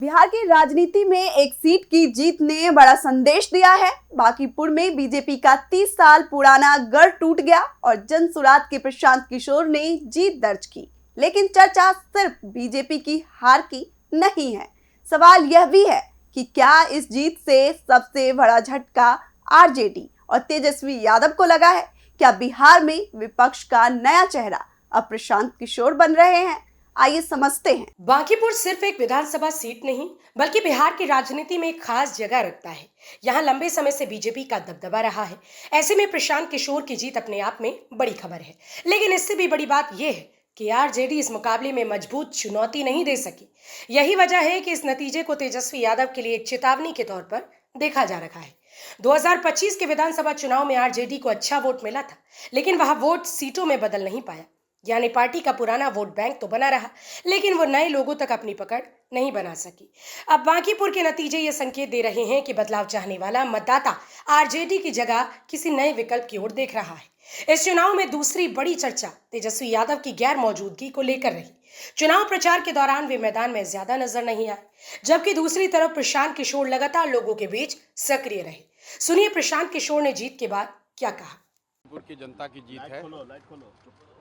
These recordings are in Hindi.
बिहार की राजनीति में एक सीट की जीत ने बड़ा संदेश दिया है। बांकीपुर में बीजेपी का 30 साल पुराना गढ़ टूट गया और जनसुराज के प्रशांत किशोर ने जीत दर्ज की। लेकिन चर्चा सिर्फ बीजेपी की हार की नहीं है। सवाल यह भी है कि क्या इस जीत से सबसे बड़ा झटका आरजेडी और तेजस्वी यादव को लगा है? क्या बिहार में विपक्ष का नया चेहरा अब प्रशांत किशोर बन रहे हैं? आइए समझते हैं। बांकीपुर सिर्फ एक विधानसभा सीट नहीं बल्कि बिहार की राजनीति में एक खास जगह रखता है। यहाँ लंबे समय से बीजेपी का दबदबा रहा है। ऐसे में प्रशांत किशोर की जीत अपने आप में बड़ी खबर है। लेकिन इससे भी बड़ी बात यह है कि आरजेडी इस मुकाबले में मजबूत चुनौती नहीं दे सकी। यही वजह है कि इस नतीजे को तेजस्वी यादव के लिए एक चेतावनी के तौर पर देखा जा रहा है। 2025 के विधानसभा चुनाव में आरजेडी को अच्छा वोट मिला था, लेकिन वह वोट सीटों में बदल नहीं पाया। यानी पार्टी का पुराना वोट बैंक तो बना रहा, लेकिन वो नए लोगों तक अपनी पकड़ नहीं बना सकी। अब बांकीपुर के नतीजे ये संकेत दे रहे हैं कि बदलाव चाहने वाला मतदाता आरजेडी की जगह किसी नए विकल्प की ओर देख रहा है। इस चुनाव में दूसरी बड़ी चर्चा तेजस्वी यादव की गैर मौजूदगी को लेकर रही। चुनाव प्रचार के दौरान वे मैदान में ज्यादा नजर नहीं आए, जबकि दूसरी तरफ प्रशांत किशोर लगातार लोगों के बीच सक्रिय रहे। सुनिए प्रशांत किशोर ने जीत के बाद क्या कहा। बांकीपुर की जनता की जीत है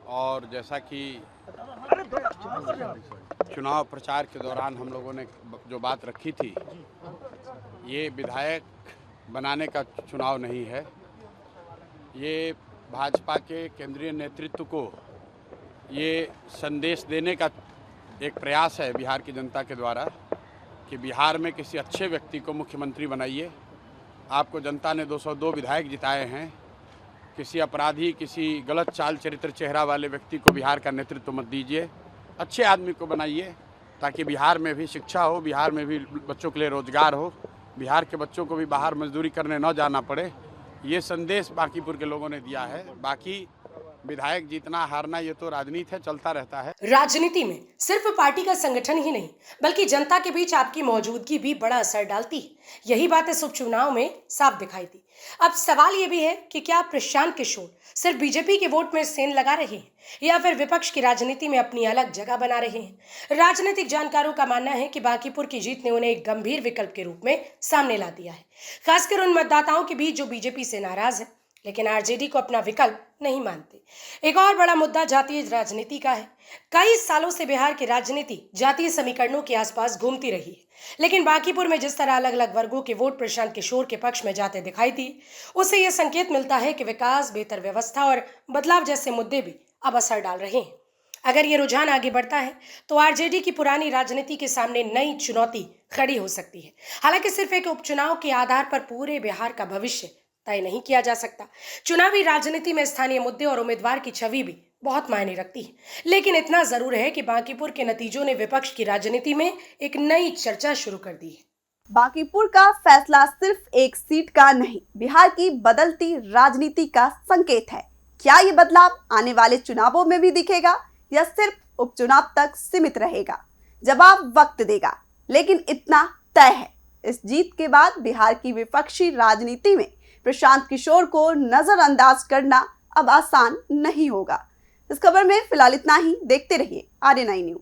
और जैसा कि चुनाव प्रचार के दौरान हम लोगों ने जो बात रखी थी, ये विधायक बनाने का चुनाव नहीं है। ये भाजपा के केंद्रीय नेतृत्व को ये संदेश देने का एक प्रयास है बिहार की जनता के द्वारा कि बिहार में किसी अच्छे व्यक्ति को मुख्यमंत्री बनाइए। आपको जनता ने 202 विधायक जिताए हैं। किसी अपराधी, किसी गलत चाल चरित्र चेहरा वाले व्यक्ति को बिहार का नेतृत्व मत दीजिए। अच्छे आदमी को बनाइए ताकि बिहार में भी शिक्षा हो, बिहार में भी बच्चों के लिए रोजगार हो, बिहार के बच्चों को भी बाहर मजदूरी करने न जाना पड़े। ये संदेश बांकीपुर के लोगों ने दिया है। बाकी विधायक जीतना हारना ये तो राजनीति है, चलता रहता है। राजनीति में सिर्फ पार्टी का संगठन ही नहीं बल्कि जनता के बीच आपकी मौजूदगी भी बड़ा असर डालती है। यही बात इस उपचुनाव में साफ दिखाई दी। अब सवाल ये भी है कि क्या प्रशांत किशोर सिर्फ बीजेपी के वोट में सेंध लगा रहे हैं या फिर विपक्ष की राजनीति में अपनी अलग जगह बना रहे हैं। राजनीतिक जानकारों का मानना है कि बांकीपुर की जीत ने उन्हें एक गंभीर विकल्प के रूप में सामने ला दिया है, खासकर उन मतदाताओं के बीच जो बीजेपी से नाराज है लेकिन आरजेडी को अपना विकल्प नहीं मानते। एक और बड़ा मुद्दा जातीय राजनीति का है। कई सालों से बिहार की राजनीति जातीय समीकरणों के आसपास घूमती रही है, लेकिन बांकीपुर में जिस तरह अलग अलग वर्गों के वोट प्रशांत किशोर के पक्ष में जाते दिखाई दिए, उससे यह संकेत मिलता है कि विकास, बेहतर व्यवस्था और बदलाव जैसे मुद्दे भी अब असर डाल रहे हैं। अगर ये रुझान आगे बढ़ता है तो आरजेडी की पुरानी राजनीति के सामने नई चुनौती खड़ी हो सकती है। हालांकि सिर्फ एक उपचुनाव के आधार पर पूरे बिहार का भविष्य तय नहीं किया जा सकता। चुनावी राजनीति में स्थानीय मुद्दे और उम्मीदवार की छवि भी बहुत मायने रखती है। लेकिन इतना जरूर है कि बांकीपुर के नतीजों ने विपक्ष की राजनीति में एक नई चर्चा शुरू कर दी है। बांकीपुर का फैसला सिर्फ एक सीट का नहीं, बिहार की बदलती राजनीति का संकेत है। क्या ये बदलाव आने वाले चुनावों में भी दिखेगा या सिर्फ उपचुनाव तक सीमित रहेगा? जवाब वक्त देगा। लेकिन इतना तय है, इस जीत के बाद बिहार की विपक्षी राजनीति में प्रशांत किशोर को नजरअंदाज करना अब आसान नहीं होगा। इस खबर में फिलहाल इतना ही। देखते रहिए RA9 न्यूज।